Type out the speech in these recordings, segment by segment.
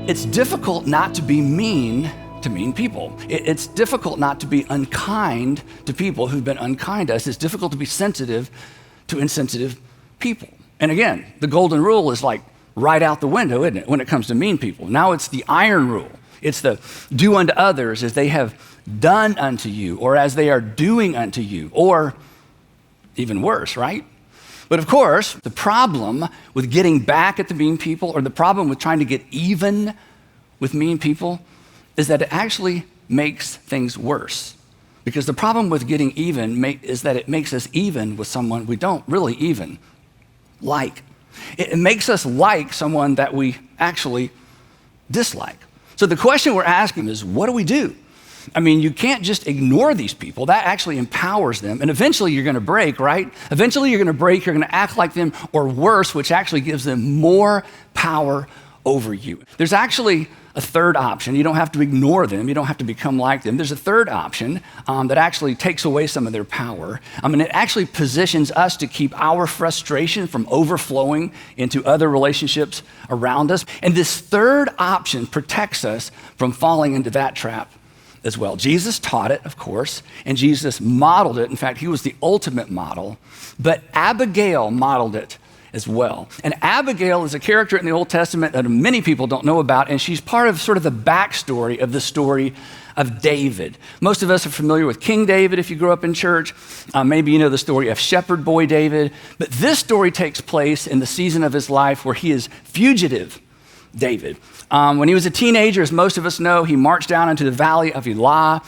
It's difficult not to be mean to mean people. It's difficult not to be unkind to people who've been unkind to us. It's difficult to be sensitive to insensitive people. And again, the golden rule is like right out the window, isn't it, when it comes to mean people? Now it's the iron rule. It's the do unto others as they have done unto you, or as they are doing unto you, or even worse, right? But of course, the problem with getting back at the mean people, or the problem with trying to get even with mean people, is that it actually makes things worse. Because the problem with getting even is that it makes us even with someone we don't really even like. It makes us like someone that we actually dislike. So the question we're asking is, what do we do? I mean, you can't just ignore these people. That actually empowers them. And eventually you're going to break, right? Eventually you're going to break, you're going to act like them, or worse, which actually gives them more power over you. There's actually a third option. You don't have to ignore them. You don't have to become like them. There's a third option that actually takes away some of their power. It actually positions us to keep our frustration from overflowing into other relationships around us. And this third option protects us from falling into that trap as well. Jesus taught it, of course, and Jesus modeled it. In fact, he was the ultimate model, but Abigail modeled it as well. And Abigail is a character in the Old Testament that many people don't know about, and she's part of sort of the backstory of the story of David. Most of us are familiar with King David if you grew up in church. Maybe you know the story of shepherd boy David, but this story takes place in the season of his life where he is fugitive David. When he was a teenager, as most of us know, he marched down into the valley of Elah.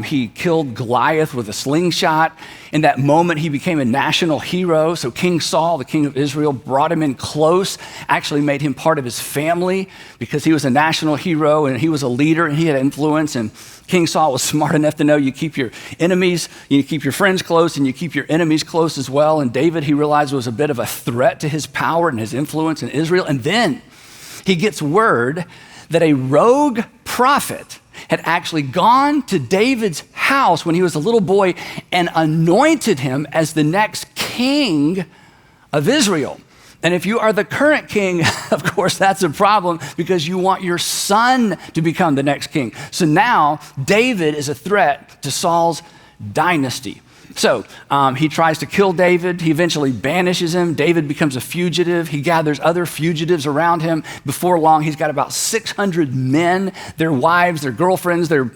He killed Goliath with a slingshot. In that moment, he became a national hero. So King Saul, the king of Israel, brought him in close, actually made him part of his family because he was a national hero and he was a leader and he had influence. And King Saul was smart enough to know you keep your enemies, you keep your friends close, and you keep your enemies close as well. And David, he realized, was a bit of a threat to his power and his influence in Israel. And then he gets word that a rogue prophet had actually gone to David's house when he was a little boy and anointed him as the next king of Israel. And if you are the current king, of course, that's a problem because you want your son to become the next king. So now David is a threat to Saul's dynasty. So he tries to kill David. He eventually banishes him. David becomes a fugitive. He gathers other fugitives around him. Before long, he's got about 600 men, their wives, their girlfriends, their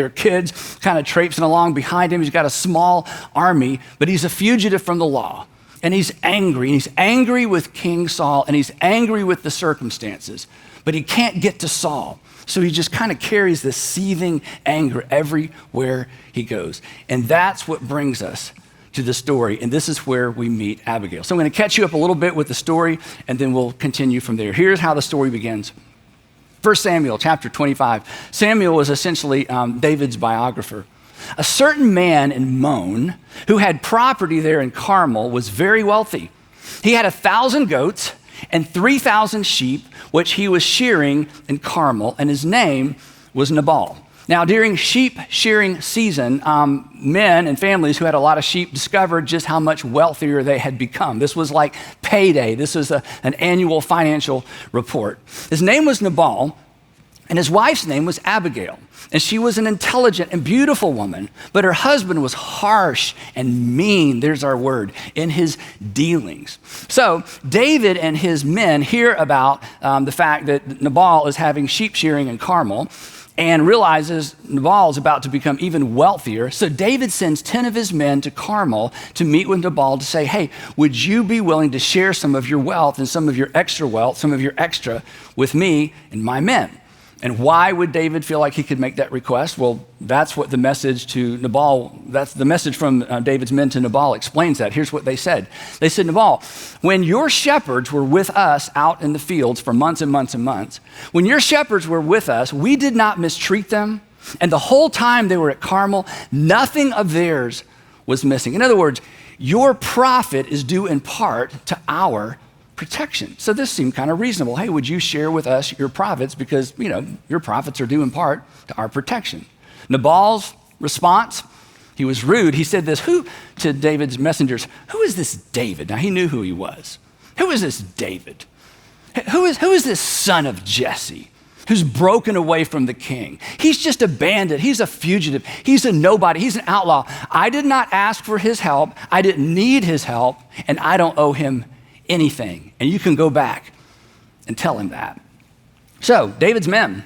kids kind of traipsing along behind him. He's got a small army, but he's a fugitive from the law. And he's angry. And he's angry with King Saul, and he's angry with the circumstances. But he can't get to Saul. So he just kind of carries this seething anger everywhere he goes. And that's what brings us to the story. And this is where we meet Abigail. So I'm going to catch you up a little bit with the story, and then we'll continue from there. Here's how the story begins. 1 Samuel chapter 25. Samuel was essentially David's biographer. A certain man in Mon who had property there in Carmel was very wealthy. He had 1,000 goats and 3,000 sheep, which he was shearing in Carmel, and his name was Nabal. Now, during sheep shearing season, men and families who had a lot of sheep discovered just how much wealthier they had become. This was like payday. This was an annual financial report. His name was Nabal, and his wife's name was Abigail. And she was an intelligent and beautiful woman, but her husband was harsh and mean, there's our word, in his dealings. So David and his men hear about the fact that Nabal is having sheep shearing in Carmel and realizes Nabal is about to become even wealthier. So David sends 10 of his men to Carmel to meet with Nabal to say, hey, would you be willing to share some of your wealth and some of your extra wealth, some of your extra with me and my men? And why would David feel like he could make that request? Well, that's what the message to Nabal, that's the message from David's men to Nabal explains that. Here's what they said. They said, Nabal, when your shepherds were with us out in the fields for months and months and months, when your shepherds were with us, we did not mistreat them. And the whole time they were at Carmel, nothing of theirs was missing. In other words, your profit is due in part to our protection. So this seemed kind of reasonable. Hey, would you share with us your profits because, your profits are due in part to our protection. Nabal's response, he was rude. He said this, to David's messengers, who is this David? Now he knew who he was. Who is this David? Who is this son of Jesse? who's broken away from the king. He's just a bandit. He's a fugitive. He's a nobody. He's an outlaw. I did not ask for his help. I didn't need his help, and I don't owe him anything. And you can go back and tell him that. So David's men,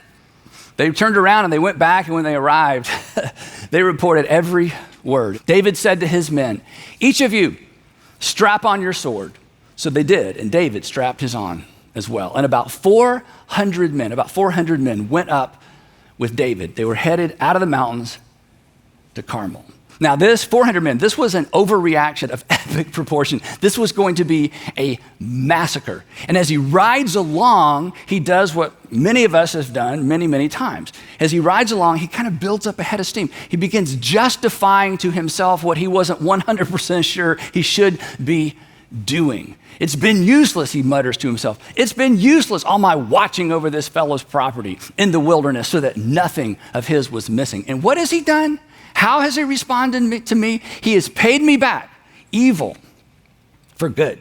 they turned around and they went back, and when they arrived, they reported every word. David said to his men, each of you, strap on your sword. So they did, and David strapped his on as well. And about 400 men went up with David. They were headed out of the mountains to Carmel. Now this 400 men, this was an overreaction of epic proportion. This was going to be a massacre. And as he rides along, he does what many of us have done many, many times. As he rides along, he kind of builds up a head of steam. He begins justifying to himself what he wasn't 100% sure he should be doing. It's been useless, he mutters to himself. It's been useless, all my watching over this fellow's property in the wilderness so that nothing of his was missing. And what has he done? How has he responded to me? He has paid me back evil for good.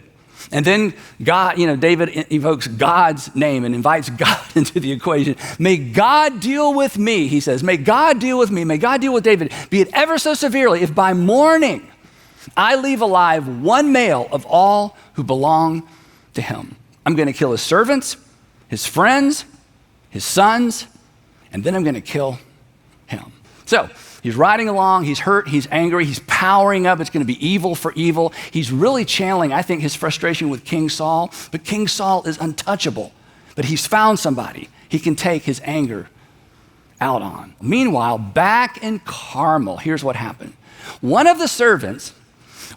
And then God, David evokes God's name and invites God into the equation. May God deal with me, he says. May God deal with me. May God deal with David, be it ever so severely, if by morning I leave alive one male of all who belong to him. I'm going to kill his servants, his friends, his sons, and then I'm going to kill him. So he's riding along, he's hurt, he's angry, he's powering up. It's going to be evil for evil. He's really channeling, I think, his frustration with King Saul, but King Saul is untouchable. But he's found somebody he can take his anger out on. Meanwhile, back in Carmel, here's what happened. One of the servants,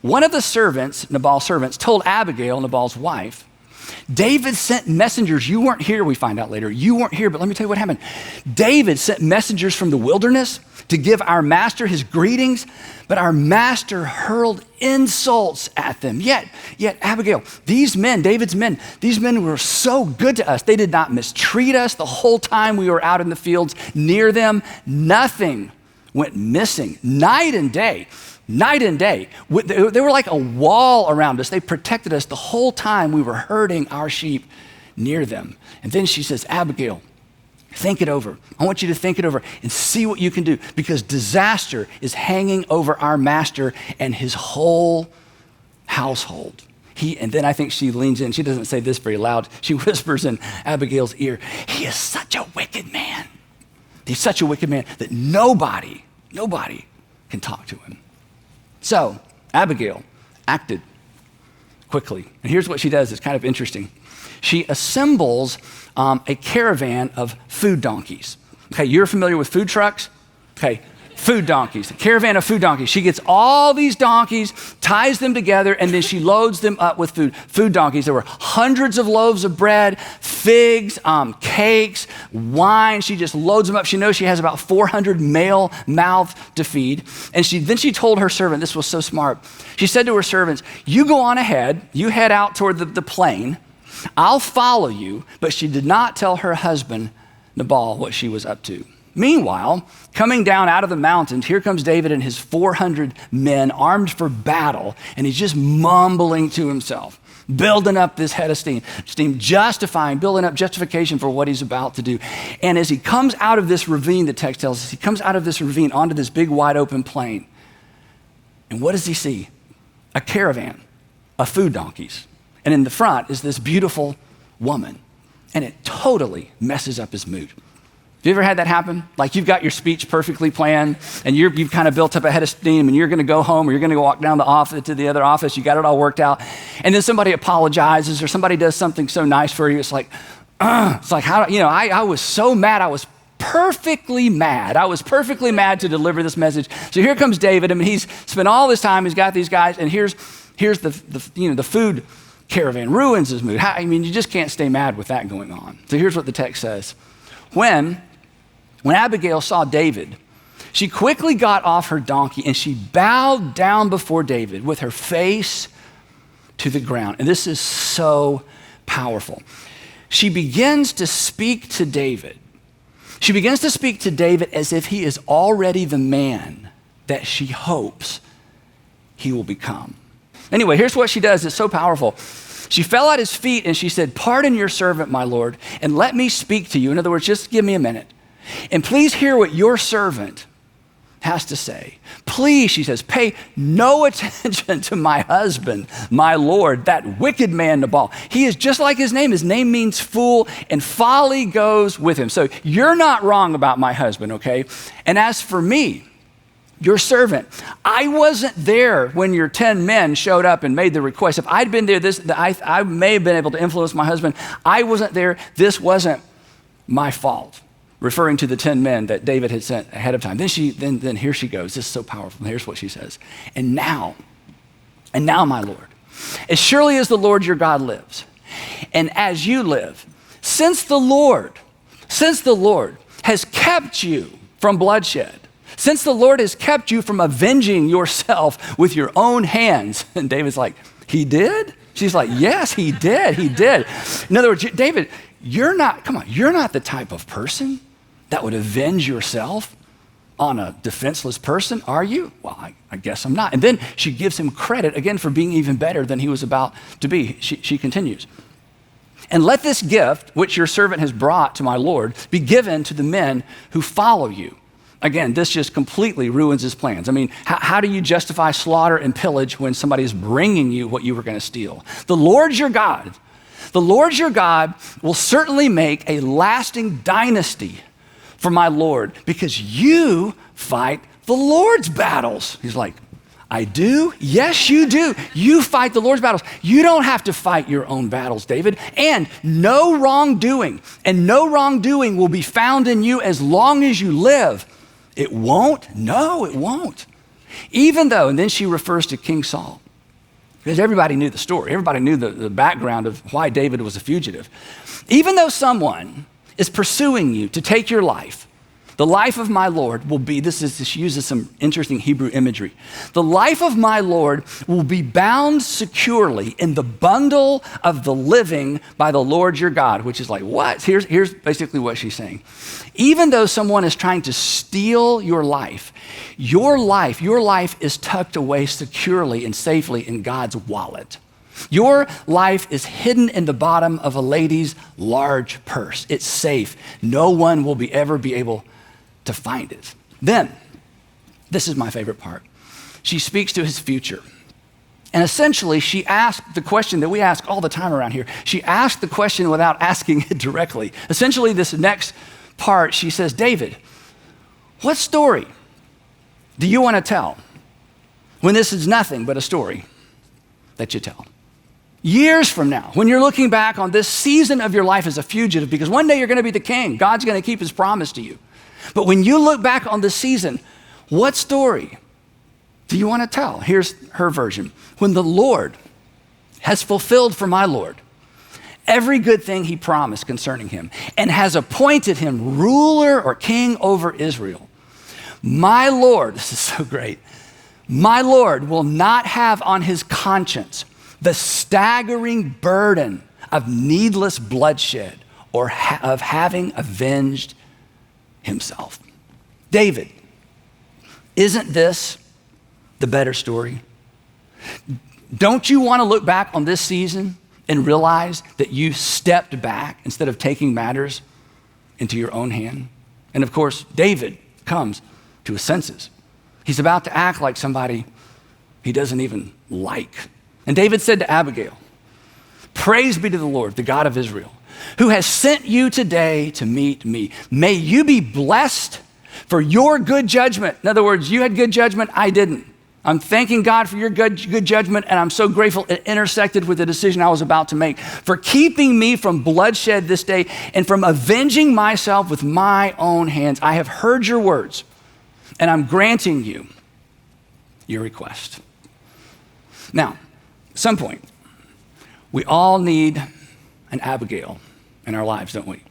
Nabal's servants, told Abigail, Nabal's wife, David sent messengers. You weren't here, we find out later. You weren't here, but let me tell you what happened. David sent messengers from the wilderness to give our master his greetings, but our master hurled insults at them. Yet Abigail, these men, David's men, these men were so good to us. They did not mistreat us the whole time we were out in the fields near them. Nothing went missing, night and day. Night and day. They were like a wall around us. They protected us the whole time we were herding our sheep near them. And then she says, Abigail, think it over. I want you to think it over and see what you can do, because disaster is hanging over our master and his whole household. And then I think she leans in. She doesn't say this very loud. She whispers in Abigail's ear, he is such a wicked man. He's such a wicked man that nobody can talk to him. So Abigail acted quickly. And here's what she does. It's kind of interesting. She assembles a caravan of food donkeys. Okay, you're familiar with food trucks? Okay, food donkeys, a caravan of food donkeys. She gets all these donkeys, ties them together, and then she loads them up with food. Food donkeys. There were hundreds of loaves of bread, figs, cakes, wine. She just loads them up. She knows she has about 400 male mouth to feed. And then she told her servant, this was so smart. She said to her servants, you go on ahead, you head out toward the plain. I'll follow you. But she did not tell her husband, Nabal, what she was up to. Meanwhile, coming down out of the mountains, here comes David and his 400 men armed for battle, and he's just mumbling to himself, building up this head of steam, building up justification for what he's about to do. And as he comes out of this ravine, the text tells us, he comes out of this ravine onto this big wide open plain. And what does he see? A caravan of food donkeys. And in the front is this beautiful woman. And it totally messes up his mood. Have you ever had that happen? Like you've got your speech perfectly planned and you've kind of built up a head of steam and you're going to go home or you're going to walk down to the other office. You got it all worked out. And then somebody apologizes or somebody does something so nice for you. It's like, I was so mad. I was perfectly mad. I was perfectly mad to deliver this message. So here comes David. I mean, he's spent all this time. He's got these guys and here's the food caravan ruins his mood. You just can't stay mad with that going on. So here's what the text says. When Abigail saw David, she quickly got off her donkey and she bowed down before David with her face to the ground. And this is so powerful. She begins to speak to David. She begins to speak to David as if he is already the man that she hopes he will become. Anyway, here's what she does. It's so powerful. She fell at his feet and she said, "Pardon your servant, my lord, and let me speak to you." In other words, just give me a minute. "And please hear what your servant has to say. Please," she says, "pay no attention to my husband, my lord, that wicked man Nabal. He is just like his name. His name means fool, and folly goes with him. So you're not wrong about my husband, okay? And as for me, your servant, I wasn't there when your 10 men showed up and made the request. If I'd been there, I may have been able to influence my husband. I wasn't there. This wasn't my fault," referring to the 10 men that David had sent ahead of time. Then here she goes. This is so powerful. Here's what she says. And now, my Lord, as surely as the Lord your God lives, and as you live, since the Lord has kept you from bloodshed, since the Lord has kept you from avenging yourself with your own hands." And David's like, "He did?" She's like, "Yes, he did. In other words, David, you're not the type of person that would avenge yourself on a defenseless person, are you? Well, I guess I'm not." And then she gives him credit again for being even better than he was about to be. She continues, "And let this gift, which your servant has brought to my Lord, be given to the men who follow you." Again, this just completely ruins his plans. I mean, how do you justify slaughter and pillage when somebody is bringing you what you were going to steal? The Lord your God will certainly make a lasting dynasty for my Lord, because you fight the Lord's battles. He's like, "I do? Yes, you do. You fight the Lord's battles. You don't have to fight your own battles, David. And no wrongdoing will be found in you as long as you live." It won't? No, it won't. Even though, and then she refers to King Saul, because everybody knew the story. Everybody knew the background of why David was a fugitive. "Even though someone is pursuing you to take your life, the life of my Lord will be," she uses some interesting Hebrew imagery. "The life of my Lord will be bound securely in the bundle of the living by the Lord your God," which is like, what? Here's basically what she's saying. Even though someone is trying to steal your life is tucked away securely and safely in God's wallet. Your life is hidden in the bottom of a lady's large purse. It's safe. No one will ever be able to find it. Then, this is my favorite part. She speaks to his future. And essentially, she asked the question that we ask all the time around here. She asked the question without asking it directly. Essentially, this next part, she says, "David, what story do you want to tell when this is nothing but a story that you tell? Years from now, when you're looking back on this season of your life as a fugitive, because one day you're going to be the king. God's going to keep his promise to you. But when you look back on this season, what story do you want to tell?" Here's her version. "When the Lord has fulfilled for my Lord every good thing he promised concerning him and has appointed him ruler or king over Israel, my Lord," this is so great, "my Lord will not have on his conscience the staggering burden of needless bloodshed or of having avenged himself." David, isn't this the better story? Don't you want to look back on this season and realize that you stepped back instead of taking matters into your own hand? And of course, David comes to his senses. He's about to act like somebody he doesn't even like. And David said to Abigail, "Praise be to the Lord, the God of Israel, who has sent you today to meet me. May you be blessed for your good judgment." In other words, you had good judgment, I didn't. I'm thanking God for your good judgment, and I'm so grateful it intersected with the decision I was about to make, for keeping me from bloodshed this day and from avenging myself with my own hands. I have heard your words, and I'm granting you your request. Now, at some point, we all need an Abigail in our lives, don't we?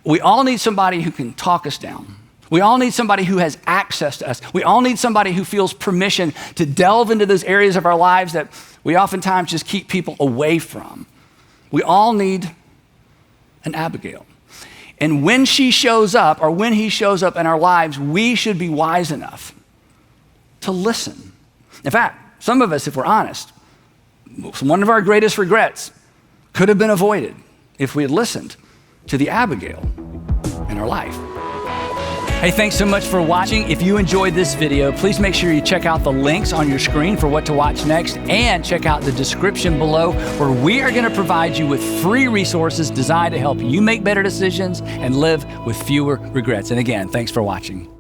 We all need somebody who can talk us down. We all need somebody who has access to us. We all need somebody who feels permission to delve into those areas of our lives that we oftentimes just keep people away from. We all need an Abigail. And when she shows up, or when he shows up in our lives, we should be wise enough to listen. In fact, some of us, if we're honest, one of our greatest regrets could have been avoided if we had listened to the Abigail in our life. Hey, thanks so much for watching. If you enjoyed this video, please make sure you check out the links on your screen for what to watch next, and check out the description below, where we are going to provide you with free resources designed to help you make better decisions and live with fewer regrets. And again, thanks for watching.